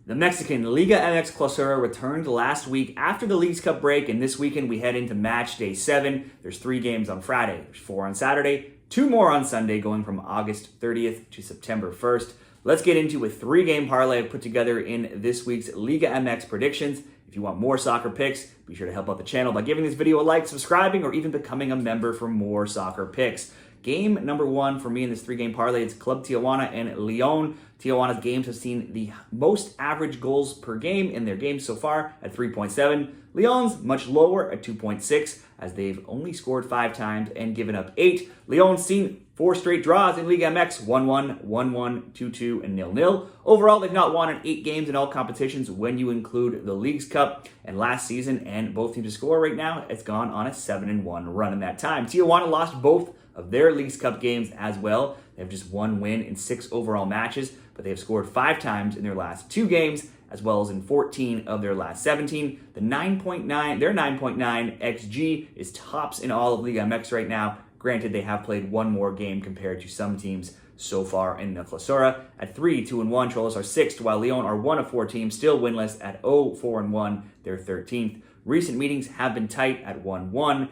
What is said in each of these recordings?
The Mexican Liga MX Clausura returned last week after the Leagues Cup break, and this weekend we head into match day 7. There's 3 games on Friday, there's 4 on Saturday, 2 more on Sunday going from August 30th to September 1st. Let's get into a 3-game parlay I've put together in this week's Liga MX predictions. If you want more soccer picks, be sure to help out the channel by giving this video a like, subscribing, or even becoming a member for more soccer picks. Game number 1 for me in this 3-game parlay is Club Tijuana and Leon. Tijuana's games have seen the most average goals per game in their games so far at 3.7. Leon's much lower at 2.6, as they've only scored 5 times and given up 8. Leon's seen 4 straight draws in Liga MX, 1-1, 1-1, 2-2, and 0-0. Overall, they've not won in 8 games in all competitions when you include the Leagues Cup and last season, and both teams to score right now, it's gone on a 7-1 run in that time. Tijuana lost both of their Leagues Cup games as well. They have just 1 win in 6 overall matches, but they have scored 5 times in their last 2 games, as well as in 14 of their last 17. Their 9.9 XG is tops in all of Liga MX right now. Granted, they have played 1 more game compared to some teams so far in the Clausura. At 3-2-1, Cholos are 6th, while Leon are 1 of 4 teams, still winless at 0-4-1. They're 13th. Recent meetings have been tight at 1-1, 1-0,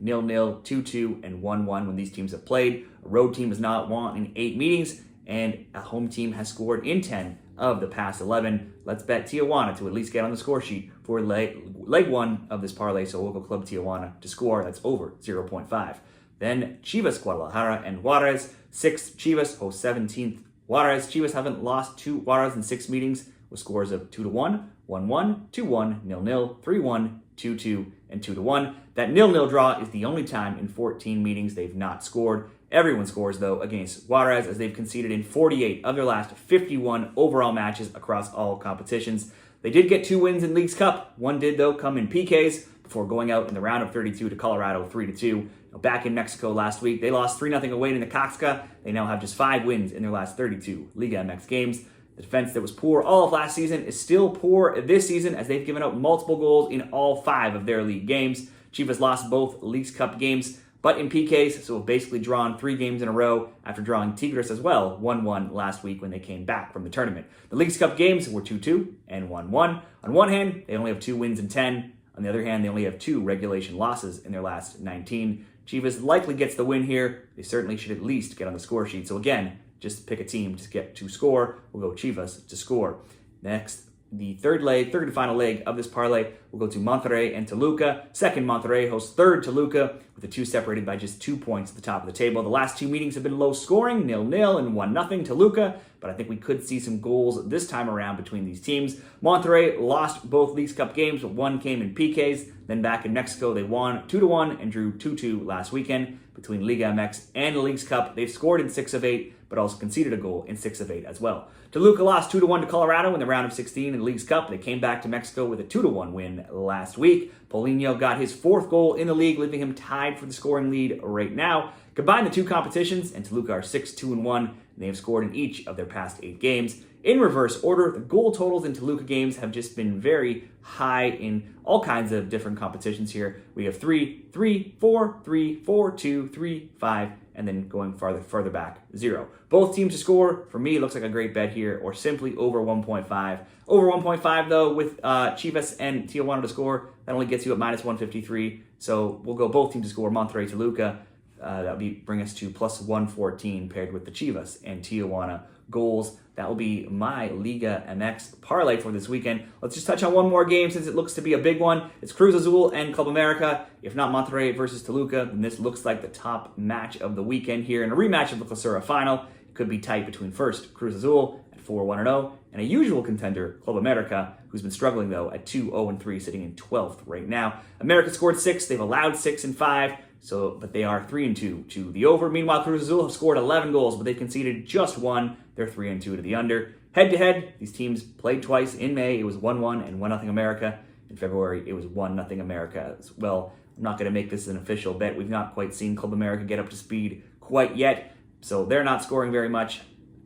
0-0, 2-2, and 1-1 when these teams have played. A road team has not won in 8 meetings, and a home team has scored in 10 of the past 11. Let's bet Tijuana to at least get on the score sheet for leg 1 of this parlay, so we'll go Club Tijuana to score. That's over 0.5. Then Chivas, Guadalajara, and Juarez. 6th Chivas host 17th Juarez. Chivas haven't lost to Juarez in 6 meetings with scores of 2-1, 1-1, 2-1, 0-0, 3-1, 2-2, and 2-1. That 0-0 draw is the only time in 14 meetings they've not scored. Everyone scores, though, against Juarez, as they've conceded in 48 of their last 51 overall matches across all competitions. They did get 2 wins in Leagues Cup. One did, though, come in PKs before going out in the round of 32 to Colorado 3-2. Back in Mexico last week, they lost 3-0 away to Necaxa. They now have just 5 wins in their last 32 Liga MX games. The defense that was poor all of last season is still poor this season, as they've given up multiple goals in all 5 of their league games. Chivas lost both Leagues Cup games, but in PKs, so have basically drawn 3 games in a row after drawing Tigres as well, 1-1 last week when they came back from the tournament. The Leagues Cup games were 2-2 and 1-1. On one hand, they only have 2 wins in 10. On the other hand, they only have 2 regulation losses in their last 19. Chivas likely gets the win here. They certainly should at least get on the score sheet. So again, just pick a team to get to score. We'll go Chivas to score. Next, the third and final leg of this parlay, we'll go to Monterrey and Toluca. Second, Monterrey hosts third Toluca, with the 2 separated by just 2 points at the top of the table. The last 2 meetings have been low scoring, 0-0 and 1-0 Toluca, but I think we could see some goals this time around between these teams. Monterrey lost both Leagues Cup games, but 1 came in PKs. Then back in Mexico, they won 2-1 and drew 2-2 last weekend. Between Liga MX and the Leagues Cup, they've scored in 6 of 8, but also conceded a goal in 6 of 8 as well. Toluca lost 2-1 to Colorado in the round of 16 in the Leagues Cup. They came back to Mexico with a 2-1 win last week. Paulinho got his 4th goal in the league, leaving him tied for the scoring lead right now. Combine the 2 competitions, and Toluca are 6-2-1, and they have scored in each of their past 8 games. In reverse order, the goal totals in Toluca games have just been very high in all kinds of different competitions here. We have 3, 3, 4, 3, 4, 2, 3, 5, and then going farther back, 0. Both teams to score, for me, looks like a great bet here, or simply over 1.5. Over 1.5, though, with Chivas and Tijuana to score, that only gets you at minus 153. So we'll go both teams to score, Monterrey, Toluca. That would bring us to plus 114 paired with the Chivas and Tijuana goals. That will be my Liga MX parlay for this weekend. Let's just touch on one more game since it looks to be a big one. It's Cruz Azul and Club America. If not Monterrey versus Toluca, then this looks like the top match of the weekend here in a rematch of the Clausura final. It could be tight between first Cruz Azul at 4-1-0 and a usual contender, Club America, who's been struggling though at 2-0-3, sitting in 12th right now. America scored 6. They've allowed 6 and 5. But they are 3-2 to the over. Meanwhile, Cruz Azul have scored 11 goals, but they conceded just 1. They're 3-2 to the under. Head-to-head, these teams played twice. In May, it was 1-1 and 1-0 America. In February, it was 1-0 America as well. I'm not going to make this an official bet. We've not quite seen Club America get up to speed quite yet, so they're not scoring very much.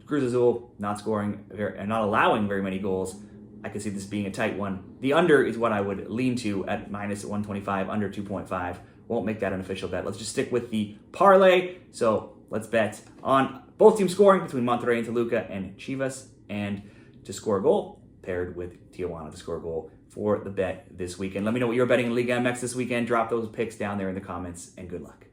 Cruz Azul not scoring and not allowing very many goals. I could see this being a tight one. The under is what I would lean to at minus 125, under 2.5. Won't make that an official bet. Let's just stick with the parlay. So let's bet on both teams scoring between Monterrey and Toluca and Chivas, and to score a goal paired with Tijuana to score a goal for the bet this weekend. Let me know what you're betting in Liga MX this weekend. Drop those picks down there in the comments, and good luck.